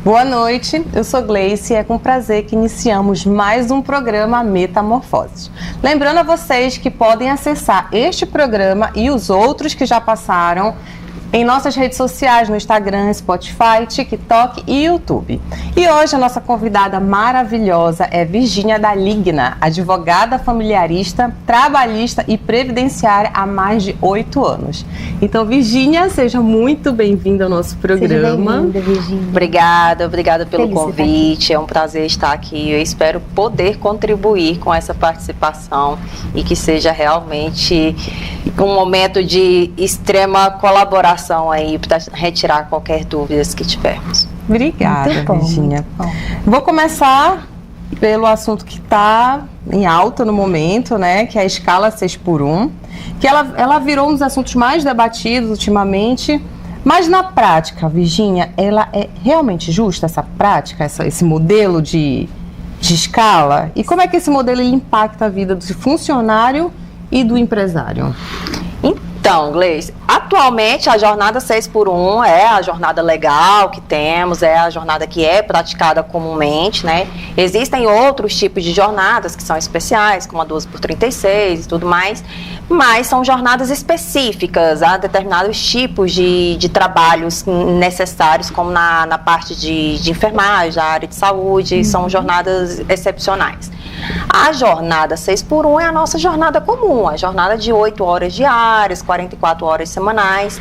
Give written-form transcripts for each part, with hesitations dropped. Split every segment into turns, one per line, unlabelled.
Boa noite, eu sou Gleice e é com prazer que iniciamos mais um programa Metamorfoses. Lembrando a vocês que podem acessar este programa e os outros que já passaram em nossas redes sociais, no Instagram, Spotify, TikTok e YouTube. E hoje a nossa convidada maravilhosa é Virgínia da Ligna, advogada familiarista, trabalhista e previdenciária há mais de 8 anos. Então, Virgínia, seja muito bem-vinda ao nosso programa.
Seja bem-vinda, Virgínia.
Obrigada pelo convite, é um prazer estar aqui. Eu espero poder contribuir com essa participação e que seja realmente um momento de extrema colaboração aí para retirar qualquer dúvida que tivermos.
Obrigada, Virgínia. Vou começar pelo assunto que está em alta no momento, né, que é a escala 6x1, que ela virou um dos assuntos mais debatidos ultimamente, mas na prática, Virgínia, ela é realmente justa, essa prática, esse modelo de escala? E como é que esse modelo ele impacta a vida do funcionário e do empresário?
Então, Gleice, atualmente a jornada 6x1 é a jornada legal que temos, é a jornada que é praticada comumente, né? Existem outros tipos de jornadas que são especiais, como a 12x36 e tudo mais, mas são jornadas específicas a determinados tipos de trabalhos necessários, como na parte de enfermagem, da área de saúde, são jornadas excepcionais. A jornada 6x1 é a nossa jornada comum, a jornada de 8 horas diárias, 44 horas semanais,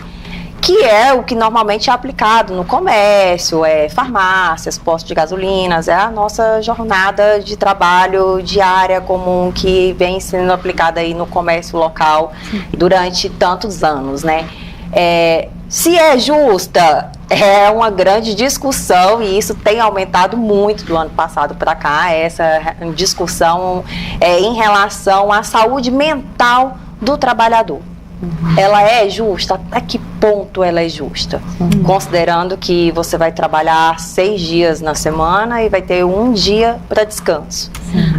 que é o que normalmente é aplicado no comércio, farmácias, postos de gasolinas, é a nossa jornada de trabalho diária comum que vem sendo aplicada aí no comércio local durante tantos anos, né? Se é justa, é uma grande discussão e isso tem aumentado muito do ano passado para cá, essa discussão em relação à saúde mental do trabalhador. Ela é justa? Até que ponto ela é justa? Considerando que você vai trabalhar 6 dias na semana e vai ter 1 dia para descanso.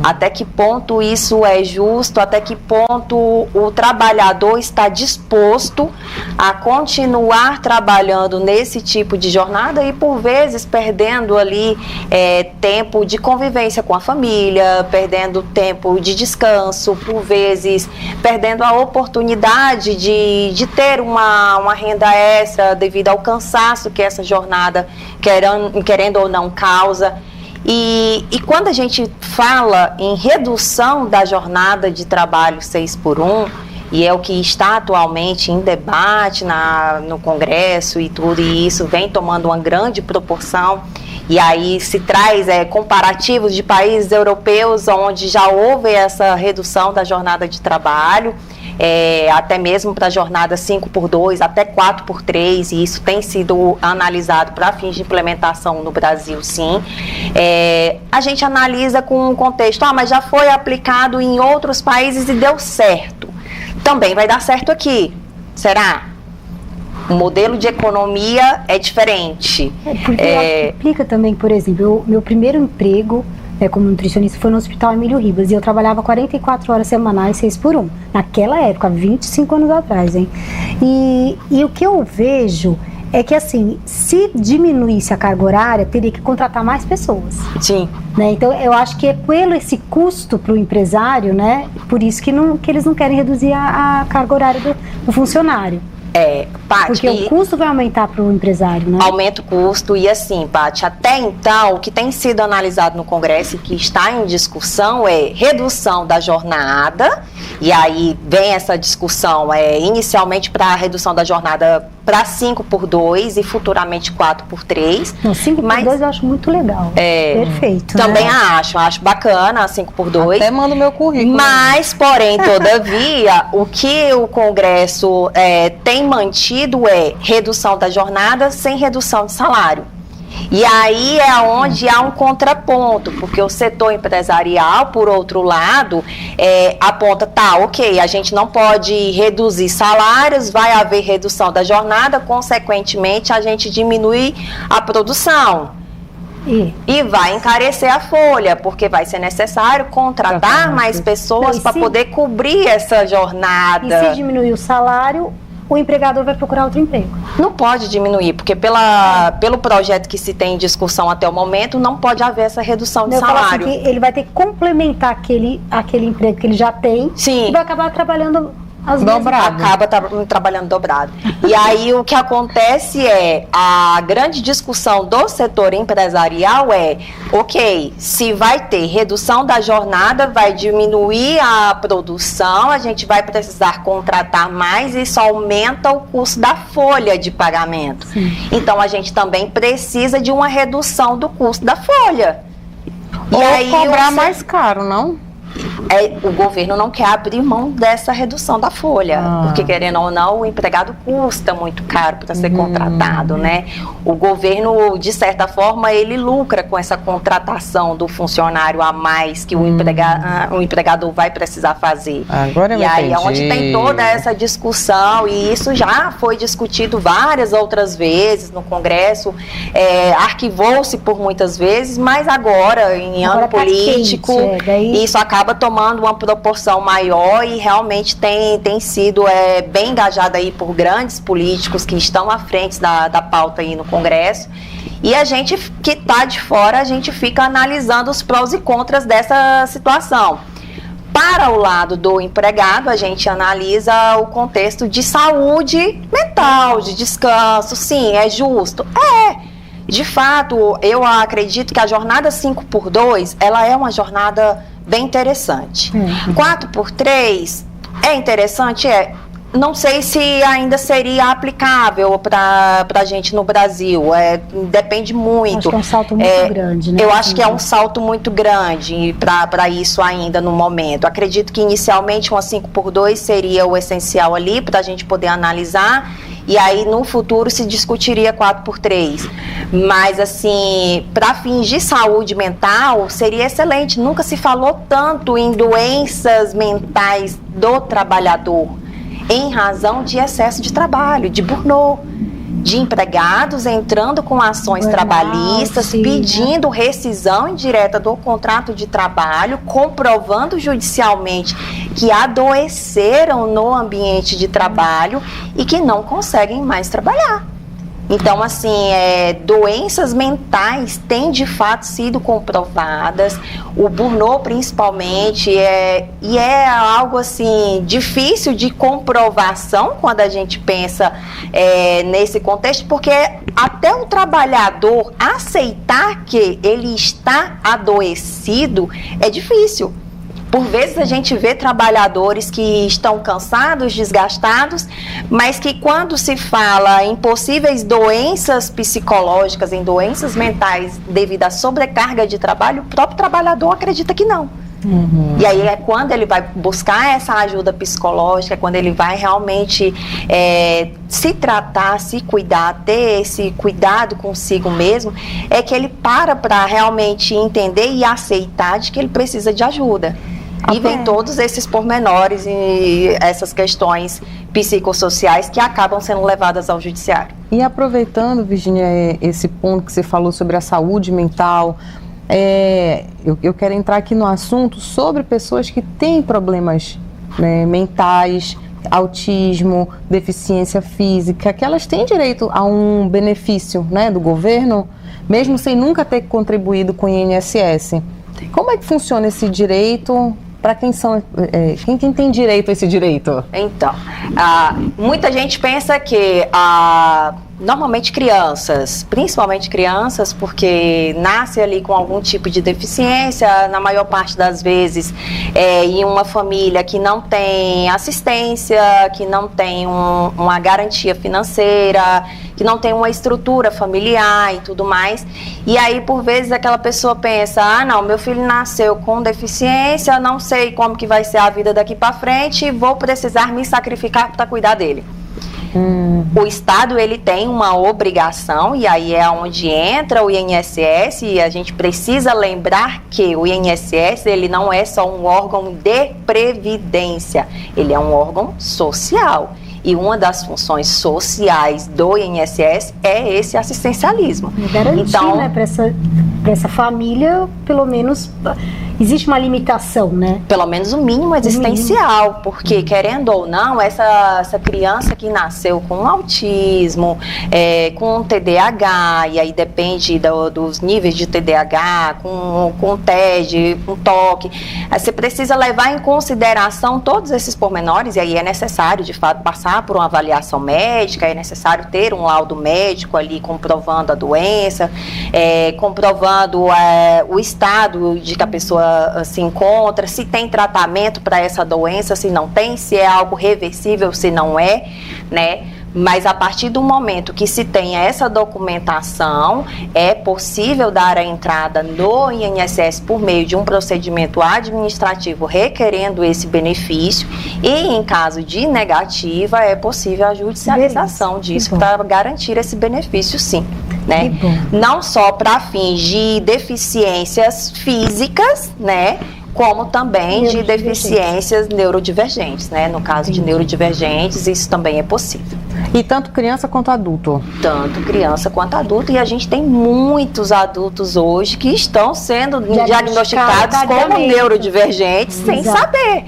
Até que ponto isso é justo? Até que ponto o trabalhador está disposto a continuar trabalhando nesse tipo de jornada e por vezes perdendo ali tempo de convivência com a família, perdendo tempo de descanso, por vezes perdendo a oportunidade de ter uma renda extra devido ao cansaço que essa jornada, querendo ou não, causa. E quando a gente fala em redução da jornada de trabalho 6x1, e é o que está atualmente em debate no Congresso e tudo, e isso vem tomando uma grande proporção, e aí se traz comparativos de países europeus onde já houve essa redução da jornada de trabalho, até mesmo para a jornada 5x2, até 4x3, e isso tem sido analisado para fins de implementação no Brasil, sim. A gente analisa com um contexto, mas já foi aplicado em outros países e deu certo. Também vai dar certo aqui, será? O modelo de economia é diferente.
Porque explica também, por exemplo, meu primeiro emprego como nutricionista foi no Hospital Emílio Ribas e eu trabalhava 44 horas semanais, 6x1, naquela época, 25 anos atrás, hein? E o que eu vejo é que, assim, se diminuísse a carga horária, teria que contratar mais pessoas.
Sim.
Né? Então, eu acho que é pelo esse custo para o empresário, né? Por isso que eles não querem reduzir a carga horária do funcionário.
Paty,
porque o custo vai aumentar para o empresário, né?
Aumenta o custo e assim, Paty, até então, o que tem sido analisado no Congresso e que está em discussão é redução da jornada, e aí vem essa discussão inicialmente para a redução da jornada para 5x2 e futuramente 4x3.
Não, 5x2 eu acho muito legal. Perfeito.
Também acho bacana 5x2.
Até mando meu currículo.
Mas, porém, todavia, o que o Congresso tem mantido é redução da jornada sem redução de salário. E aí é onde há um contraponto, porque o setor empresarial, por outro lado, aponta, ok, a gente não pode reduzir salários, vai haver redução da jornada, consequentemente a gente diminui a produção. E vai encarecer a folha, porque vai ser necessário contratar mais pessoas para poder cobrir essa jornada.
E se diminuir o salário, o empregador vai procurar outro emprego.
Não pode diminuir, porque pelo projeto que se tem em discussão até o momento, não pode haver essa redução de salário.
Assim, que ele vai ter que complementar aquele emprego que ele já tem.
Sim.
E vai acabar trabalhando
dobrado.
Acaba trabalhando dobrado. E aí o que acontece é, a grande discussão do setor empresarial é, ok, se vai ter redução da jornada, vai diminuir a produção, a gente vai precisar contratar mais, isso aumenta o custo da folha de pagamento.
Sim.
Então a gente também precisa de uma redução do custo da folha.
Ou aí, cobrar mais caro, não?
O governo não quer abrir mão dessa redução da folha, porque querendo ou não, o empregado custa muito caro para ser contratado, né? O governo, de certa forma, ele lucra com essa contratação do funcionário a mais que o empregador vai precisar fazer.
Agora eu
e aí é
entendi.
onde tem toda essa discussão, e isso já foi discutido várias outras vezes no Congresso, arquivou-se por muitas vezes, mas agora, em ano político, isso acaba tomando uma proporção maior e realmente tem sido bem engajada aí por grandes políticos que estão à frente da pauta aí no Congresso. E a gente que está de fora, a gente fica analisando os prós e contras dessa situação. Para o lado do empregado, a gente analisa o contexto de saúde mental, de descanso. Sim, é justo? De fato, eu acredito que a jornada 5x2, ela é uma jornada bem interessante. 4x3 é interessante? Não sei se ainda seria aplicável para a gente no Brasil. Depende muito.
Acho que é um salto muito grande, né?
Eu acho que é um salto muito grande para isso ainda no momento. Acredito que inicialmente uma 5x2 seria o essencial ali para a gente poder analisar. E aí, no futuro, se discutiria 4x3. Mas, assim, para fins de saúde mental, seria excelente. Nunca se falou tanto em doenças mentais do trabalhador, em razão de excesso de trabalho, de burnout, de empregados entrando com ações trabalhistas, pedindo rescisão indireta do contrato de trabalho, comprovando judicialmente que adoeceram no ambiente de trabalho e que não conseguem mais trabalhar. Então, assim, doenças mentais têm de fato sido comprovadas, o burnout principalmente, e é algo assim, difícil de comprovação quando a gente pensa nesse contexto, porque até o trabalhador aceitar que ele está adoecido é difícil. Por vezes a gente vê trabalhadores que estão cansados, desgastados, mas que quando se fala em possíveis doenças psicológicas, em doenças mentais devido à sobrecarga de trabalho, o próprio trabalhador acredita que não. E aí é quando ele vai buscar essa ajuda psicológica, quando ele vai realmente se tratar, se cuidar, ter esse cuidado consigo mesmo, é que ele para realmente entender e aceitar de que ele precisa de ajuda. E vem todos esses pormenores e essas questões psicossociais que acabam sendo levadas ao judiciário.
E aproveitando, Virgínia, esse ponto que você falou sobre a saúde mental, eu quero entrar aqui no assunto sobre pessoas que têm problemas mentais, autismo, deficiência física, que elas têm direito a um benefício do governo, mesmo sem nunca ter contribuído com o INSS. Como é que funciona esse direito? Para quem quem tem direito a esse direito?
Então, muita gente pensa que normalmente crianças, principalmente crianças, porque nasce ali com algum tipo de deficiência, na maior parte das vezes em uma família que não tem assistência, que não tem uma garantia financeira, que não tem uma estrutura familiar e tudo mais. E aí, por vezes, aquela pessoa pensa, não, meu filho nasceu com deficiência, não sei como que vai ser a vida daqui para frente, vou precisar me sacrificar para cuidar dele. O Estado, ele tem uma obrigação, e aí é onde entra o INSS, e a gente precisa lembrar que o INSS, ele não é só um órgão de previdência, ele é um órgão social. E uma das funções sociais do INSS é esse assistencialismo.
Garantir, então, para essa família, pelo menos, existe uma limitação, né?
Pelo menos o mínimo existencial, porque, querendo ou não, essa criança que nasceu com autismo, com TDAH, e aí depende dos níveis de TDAH, com TED, com TOC, você precisa levar em consideração todos esses pormenores, e aí é necessário, de fato, passar por uma avaliação médica, é necessário ter um laudo médico ali comprovando a doença, comprovando o estado de que a pessoa se encontra, se tem tratamento para essa doença, se não tem, se é algo reversível, se não é, né? Mas a partir do momento que se tenha essa documentação, é possível dar a entrada no INSS por meio de um procedimento administrativo requerendo esse benefício, e em caso de negativa, é possível a judicialização disso para garantir esse benefício, sim. Né? Não só para fins de deficiências físicas, né? Como também de deficiências neurodivergentes, né? No caso de neurodivergentes, isso também é possível.
E tanto criança quanto adulto?
Tanto criança quanto adulto, e a gente tem muitos adultos hoje que estão sendo diagnosticados como neurodivergentes sem saber.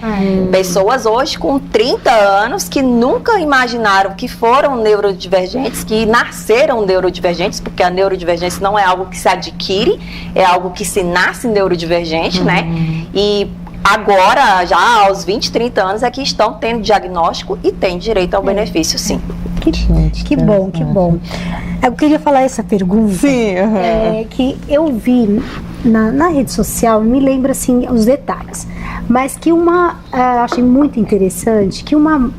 Pessoas hoje com 30 anos que nunca imaginaram que foram neurodivergentes, que nasceram neurodivergentes, porque a neurodivergência não é algo que se adquire, é algo que se nasce neurodivergente, né? E agora, já aos 20, 30 anos, é que estão tendo diagnóstico e têm direito ao benefício, sim.
Que bom, que bom. Eu queria falar essa pergunta.
Sim.
Que eu vi na rede social, me lembra assim os detalhes, mas que achei muito interessante, que uma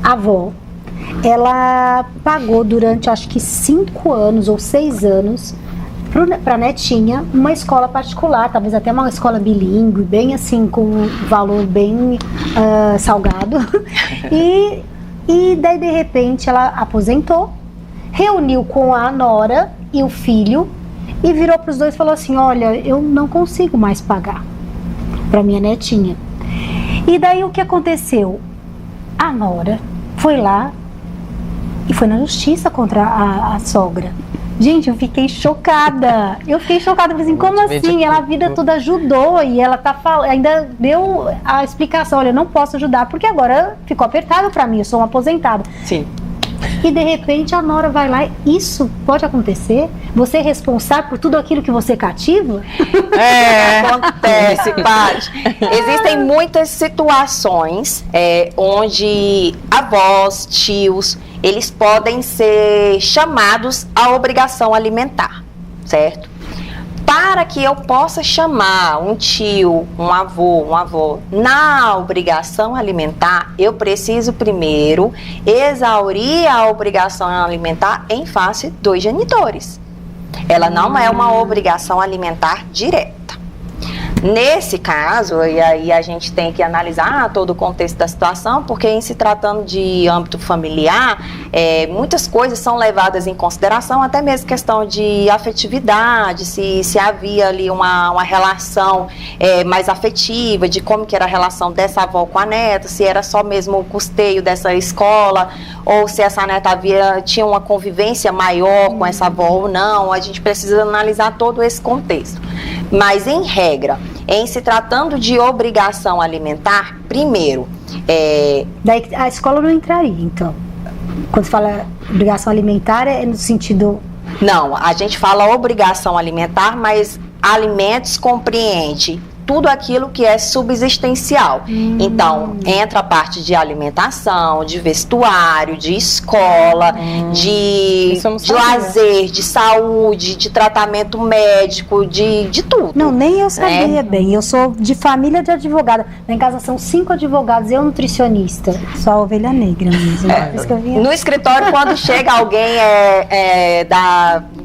avó, ela pagou durante acho que 5 anos ou 6 anos para a netinha uma escola particular, talvez até uma escola bilíngue, bem assim, com um valor bem salgado. E daí, de repente, ela aposentou, reuniu com a nora e o filho e virou para os dois e falou assim: olha, eu não consigo mais pagar para minha netinha. E daí o que aconteceu? A nora foi lá e foi na justiça contra a sogra. Gente, eu fiquei chocada. Falei assim, como assim? Ela a vida toda ajudou e ela ainda deu a explicação. Olha, eu não posso ajudar porque agora ficou apertado pra mim, eu sou uma aposentada.
Sim.
E de repente a nora vai lá, isso pode acontecer? Você é responsável por tudo aquilo que você cativa?
Acontece, Paty. Existem muitas situações onde avós, tios, eles podem ser chamados à obrigação alimentar, certo? Para que eu possa chamar um tio, um avô, uma avó na obrigação alimentar, eu preciso primeiro exaurir a obrigação alimentar em face dos genitores. Ela não é uma obrigação alimentar direta. Nesse caso, e aí a gente tem que analisar todo o contexto da situação, porque em se tratando de âmbito familiar, muitas coisas são levadas em consideração, até mesmo questão de afetividade, se havia ali uma relação mais afetiva, de como que era a relação dessa avó com a neta, se era só mesmo o custeio dessa escola, ou se essa neta tinha uma convivência maior com essa avó ou não. A gente precisa analisar todo esse contexto. Mas, em regra, em se tratando de obrigação alimentar, primeiro...
Daí a escola não entraria, então? Quando você fala obrigação alimentar, é no sentido...
Não, a gente fala obrigação alimentar, mas alimentos compreende tudo aquilo que é subsistencial. Então, entra a parte de alimentação, de vestuário, de escola, de lazer, de saúde, de tratamento médico, de tudo.
Não, nem eu sabia bem. Eu sou de família de advogada. Lá em casa são 5 advogados, eu nutricionista. Só a ovelha negra mesmo. Isso que eu vim...
No escritório, quando chega alguém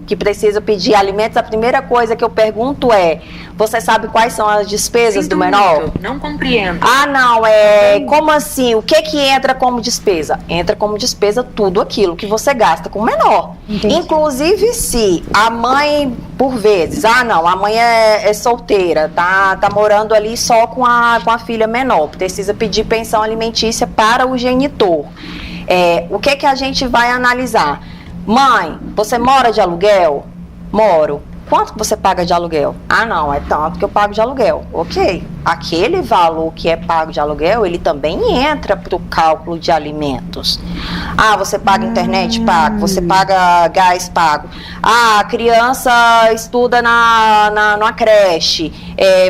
que precisa pedir alimentos, a primeira coisa que eu pergunto é: você sabe quais são as despesas do menor?
Muito. Não compreendo.
Não, como assim? O que entra como despesa? Entra como despesa tudo aquilo que você gasta com o menor.
Entendi.
Inclusive, se a mãe, por vezes, a mãe é solteira, tá morando ali só com a filha menor, precisa pedir pensão alimentícia para o genitor. O que a gente vai analisar? Mãe, você mora de aluguel? Moro. quanto você paga de aluguel? Ah, não, é tanto que eu pago de aluguel. Ok, aquele valor que é pago de aluguel, ele também entra para o cálculo de alimentos. Ah, você paga internet? Pago. Você paga gás? Pago. Ah, a criança estuda numa creche,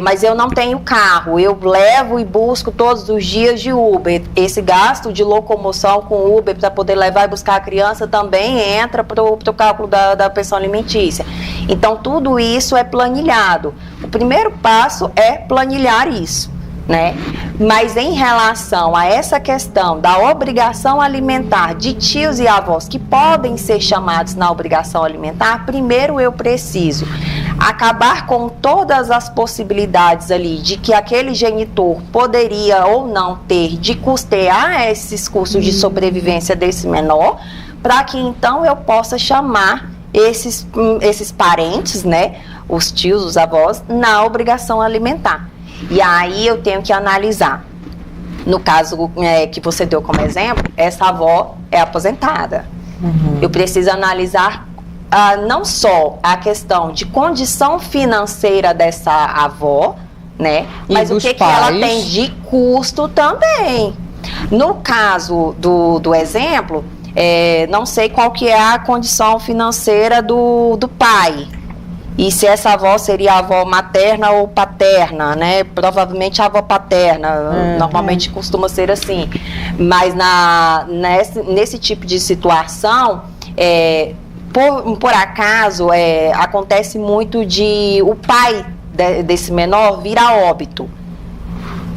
mas eu não tenho carro, eu levo e busco todos os dias de Uber. Esse gasto de locomoção com Uber para poder levar e buscar a criança também entra para o cálculo da pensão alimentícia. Então, tudo isso é planilhado. O primeiro passo é planilhar isso, né? Mas em relação a essa questão da obrigação alimentar de tios e avós que podem ser chamados na obrigação alimentar, primeiro eu preciso acabar com todas as possibilidades ali de que aquele genitor poderia ou não ter de custear esses custos de sobrevivência desse menor, para que então eu possa chamar esses parentes, né, os tios, os avós, na obrigação alimentar. E aí eu tenho que analisar. No caso que você deu como exemplo, essa avó é aposentada. Eu preciso analisar não só a questão de condição financeira dessa avó, né, mas o que ela tem de custo também. No caso do exemplo, não sei qual que é a condição financeira do pai. E se essa avó seria a avó materna ou paterna, né? Provavelmente a avó paterna, normalmente costuma ser assim. Mas nesse tipo de situação, por acaso, acontece muito de o pai desse menor vir a óbito.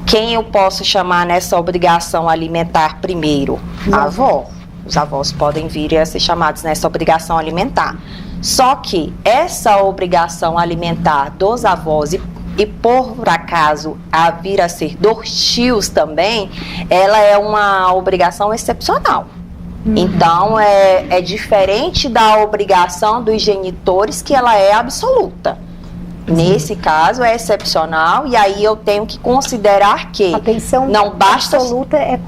Quem eu posso chamar nessa obrigação alimentar primeiro? A avó. Os avós podem vir a ser chamados nessa obrigação alimentar. Só que essa obrigação alimentar dos avós e por acaso a vir a ser dos tios também, ela é uma obrigação excepcional. Então, é diferente da obrigação dos genitores, que ela é absoluta. Nesse caso é excepcional, e aí eu tenho que considerar que
a pensão
não basta
absoluta é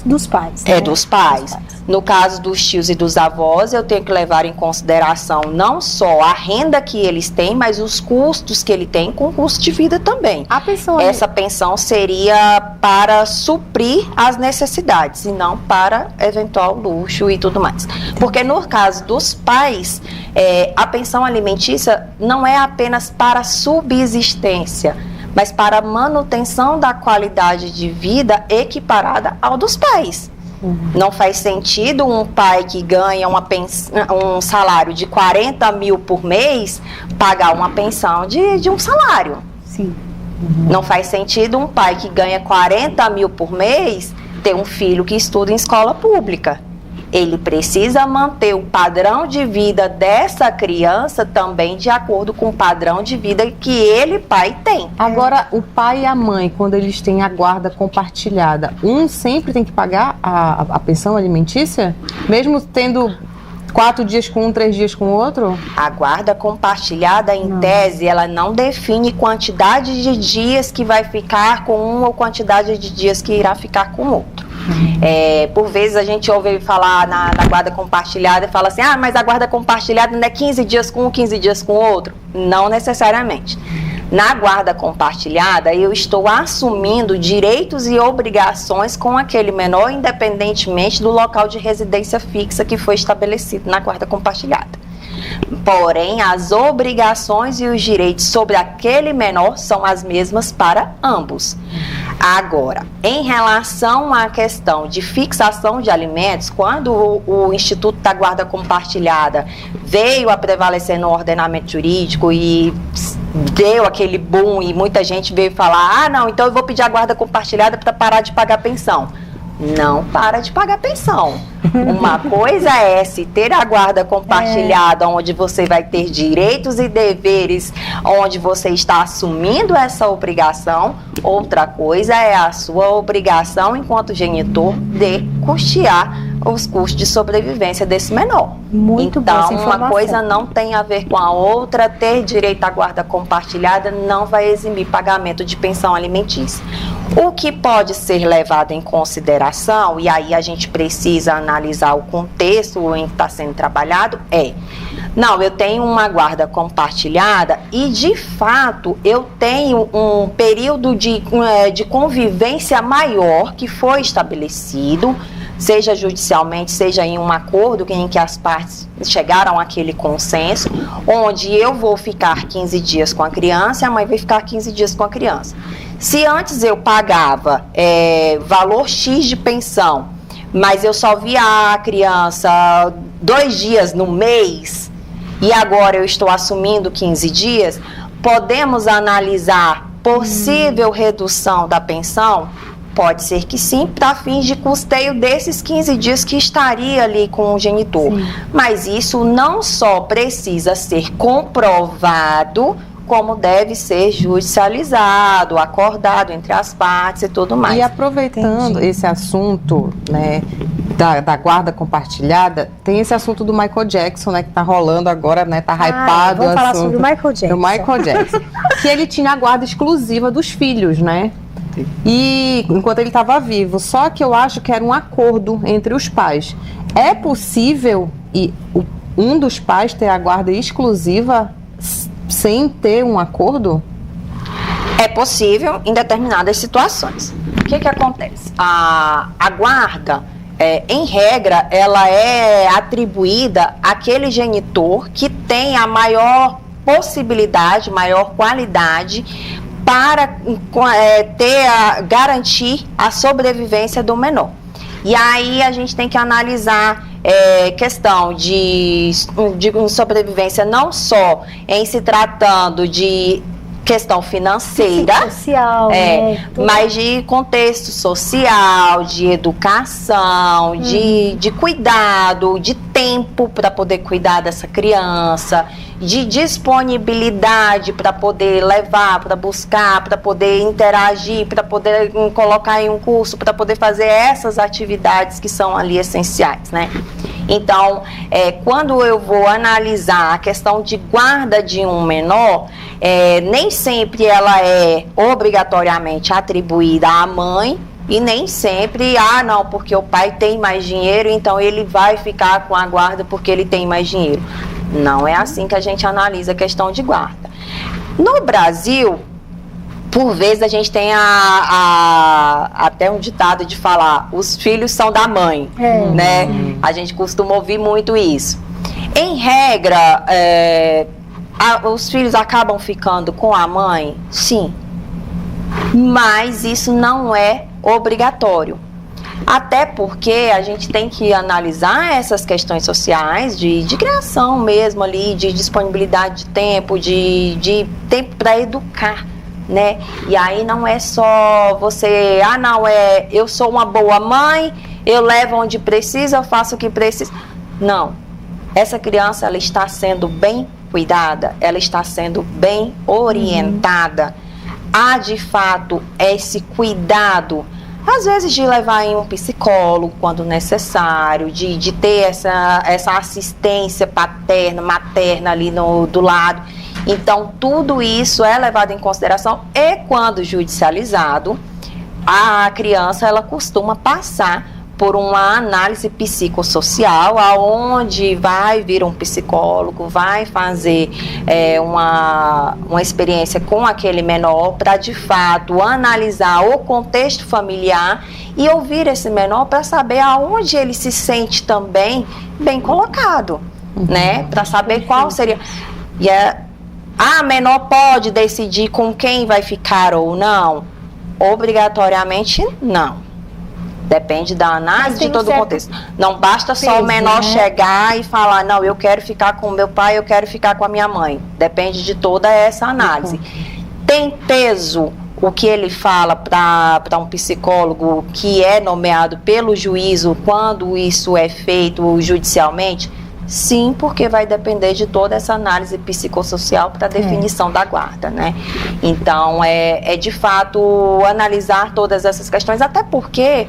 dos pais.
É, né? Dos pais. No caso dos tios e dos avós, eu tenho que levar em consideração não só a renda que eles têm, mas os custos que ele tem com o custo de vida também. Essa pensão seria para suprir as necessidades e não para eventual luxo e tudo mais. Porque no caso dos pais, a pensão alimentícia não é apenas para subsistência, mas para manutenção da qualidade de vida equiparada ao dos pais. Não faz sentido um pai que ganha um salário de 40 mil por mês pagar uma pensão de um salário.
Sim.
Não faz sentido um pai que ganha 40 mil por mês ter um filho que estuda em escola pública. Ele precisa manter o padrão de vida dessa criança também de acordo com o padrão de vida que ele, pai, tem.
Agora, o pai e a mãe, quando eles têm a guarda compartilhada, um sempre tem que pagar a pensão alimentícia? Mesmo tendo 4 dias com um, 3 dias com o outro?
A guarda compartilhada, em tese, ela não define quantidade de dias que vai ficar com um ou quantidade de dias que irá ficar com o outro. Por vezes a gente ouve falar na guarda compartilhada e fala assim, mas a guarda compartilhada não é 15 dias com um, 15 dias com o outro. Não necessariamente. Na guarda compartilhada, eu estou assumindo direitos e obrigações com aquele menor, independentemente do local de residência fixa que foi estabelecido na guarda compartilhada. Porém, as obrigações e os direitos sobre aquele menor são as mesmas para ambos. Agora, em relação à questão de fixação de alimentos, quando o Instituto da Guarda Compartilhada veio a prevalecer no ordenamento jurídico e deu aquele boom e muita gente veio falar, não, então eu vou pedir a guarda compartilhada para parar de pagar pensão. Não para de pagar pensão. Uma coisa é se ter a guarda compartilhada, onde você vai ter direitos e deveres, onde você está assumindo essa obrigação. Outra coisa é a sua obrigação, enquanto genitor, de custear os custos de sobrevivência desse menor.
Muito boa essa
Então,
informação.
uma coisa não tem a ver com a outra. Ter direito à guarda compartilhada não vai eximir pagamento de pensão alimentícia. O que pode ser levado em consideração, e aí a gente precisa analisar o contexto em que está sendo trabalhado, Não, eu tenho uma guarda compartilhada e, de fato, eu tenho um período de convivência maior que foi estabelecido, seja judicialmente, seja em um acordo em que as partes chegaram àquele consenso, onde eu vou ficar 15 dias com a criança e a mãe vai ficar 15 dias com a criança. Se antes eu pagava valor X de pensão, mas eu só via a criança 2 dias no mês, e agora eu estou assumindo 15 dias, podemos analisar possível redução da pensão? Pode ser que sim, para fins de custeio desses 15 dias que estaria ali com o genitor. Sim. Mas isso não só precisa ser comprovado, como deve ser judicializado, acordado entre as partes e tudo mais.
E aproveitando esse assunto, né, da guarda compartilhada, tem esse assunto do Michael Jackson, né, que tá rolando agora, né, tá hypado.
Vamos falar sobre o Michael Jackson.
Do Michael Jackson, que ele tinha a guarda exclusiva dos filhos, né? E enquanto ele estava vivo, só que eu acho que era um acordo entre os pais. É possível um dos pais ter a guarda exclusiva sem ter um acordo?
É possível em determinadas situações. O que acontece? A guarda, em regra, ela é atribuída àquele genitor que tem a maior possibilidade, maior qualidade para garantir a sobrevivência do menor. E aí a gente tem que analisar questão de sobrevivência não só em se tratando de questão financeira,
social,
mas de contexto social, de educação, de cuidado, de tempo para poder cuidar dessa criança, de disponibilidade para poder levar, para buscar, para poder interagir, para poder colocar em um curso, para poder fazer essas atividades que são ali essenciais, né? Então, quando eu vou analisar a questão de guarda de um menor, nem sempre ela é obrigatoriamente atribuída à mãe e nem sempre, não, porque o pai tem mais dinheiro, então ele vai ficar com a guarda porque ele tem mais dinheiro. Não é assim que a gente analisa a questão de guarda. No Brasil, por vezes a gente tem até um ditado de falar, os filhos são da mãe, né? A gente costuma ouvir muito isso. Em regra, os filhos acabam ficando com a mãe? Sim. Mas isso não é obrigatório. Até porque a gente tem que analisar essas questões sociais de criação mesmo ali, de disponibilidade de tempo, de tempo para educar, né? E aí não é só você, eu sou uma boa mãe, eu levo onde precisa, eu faço o que precisa. Não. Essa criança, ela está sendo bem cuidada, ela está sendo bem orientada. Há, de fato, esse cuidado, às vezes de levar em um psicólogo quando necessário, de ter essa assistência paterna, materna ali do lado. Então, tudo isso é levado em consideração e quando judicializado, a criança ela costuma passar por uma análise psicossocial, aonde vai vir um psicólogo, vai fazer uma experiência com aquele menor para, de fato, analisar o contexto familiar e ouvir esse menor para saber aonde ele se sente também bem colocado, né? Para saber qual seria... A menor pode decidir com quem vai ficar ou não? Obrigatoriamente, não. Depende da análise de todo o contexto. Não basta só o menor chegar e falar, não, eu quero ficar com o meu pai, eu quero ficar com a minha mãe. Depende de toda essa análise. Tem peso o que ele fala para um psicólogo que é nomeado pelo juízo quando isso é feito judicialmente? Sim, porque vai depender de toda essa análise psicossocial para a definição da guarda, né? Então, é de fato analisar todas essas questões, até porque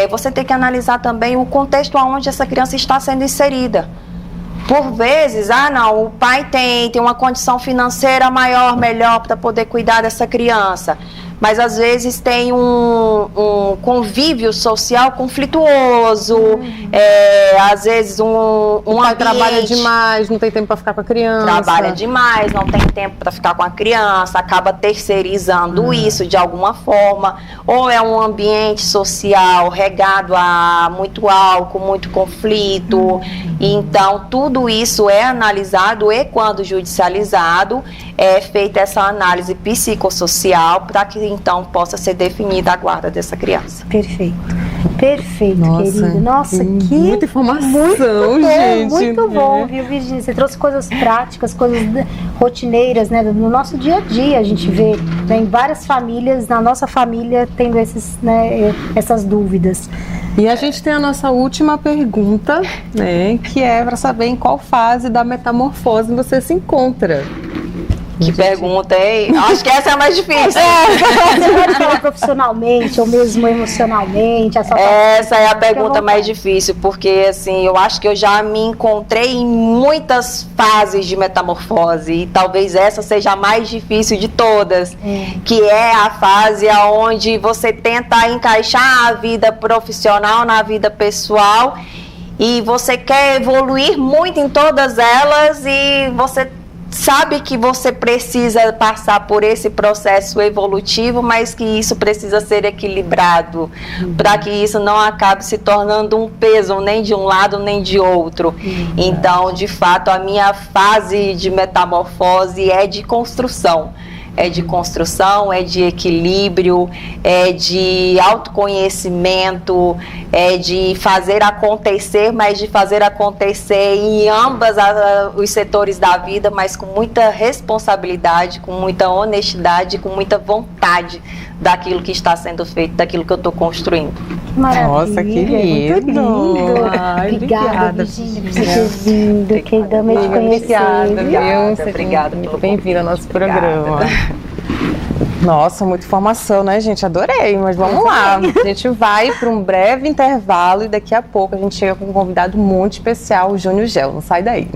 você tem que analisar também o contexto onde essa criança está sendo inserida. Por vezes, o pai tem uma condição financeira maior, melhor para poder cuidar dessa criança, mas às vezes tem um convívio social conflituoso, às vezes um
pai
ambiente...
trabalha demais, não tem tempo para ficar com a criança.
Trabalha demais, não tem tempo para ficar com a criança, acaba terceirizando isso de alguma forma, ou é um ambiente social regado a muito álcool, muito conflito. Então, tudo isso é analisado e, quando judicializado, é feita essa análise psicossocial para que, então, possa ser definida a guarda dessa criança.
Perfeito. Perfeito,
Nossa,
querida. Nossa, que
muita informação,
muito bom,
gente.
muito bom, viu, Virginia? Você trouxe coisas práticas, coisas rotineiras, né, do nosso dia a dia. A gente vê, né, em várias famílias, na nossa família, tendo essas dúvidas.
E a gente tem a nossa última pergunta, né, que é para saber em qual fase da metamorfose você se encontra.
Que pergunta, hein? Acho que essa é a mais difícil.
Você pode falar profissionalmente ou mesmo emocionalmente?
Essa é a pergunta mais difícil, porque assim, eu acho que eu já me encontrei em muitas fases de metamorfose e talvez essa seja a mais difícil de todas, que é a fase onde você tenta encaixar a vida profissional na vida pessoal e você quer evoluir muito em todas elas e você sabe que você precisa passar por esse processo evolutivo, mas que isso precisa ser equilibrado, para que isso não acabe se tornando um peso, nem de um lado, nem de outro. Então, de fato, a minha fase de metamorfose é de construção. É de construção, é de equilíbrio, é de autoconhecimento, é de fazer acontecer, mas de fazer acontecer em ambas os setores da vida, mas com muita responsabilidade, com muita honestidade, com muita vontade daquilo que está sendo feito, daquilo que eu estou construindo.
Maravilha,
nossa, que lindo!
Muito lindo.
Ai,
obrigada, Virginia, por você ter vindo. Que dama de conhecer.
Obrigada,
muito bem-vinda ao nosso programa. Nossa, muita informação, né, gente? Adorei, mas vamos lá. A gente vai para um breve intervalo e daqui a pouco a gente chega com um convidado muito especial, o Júnior Gel. Não sai daí.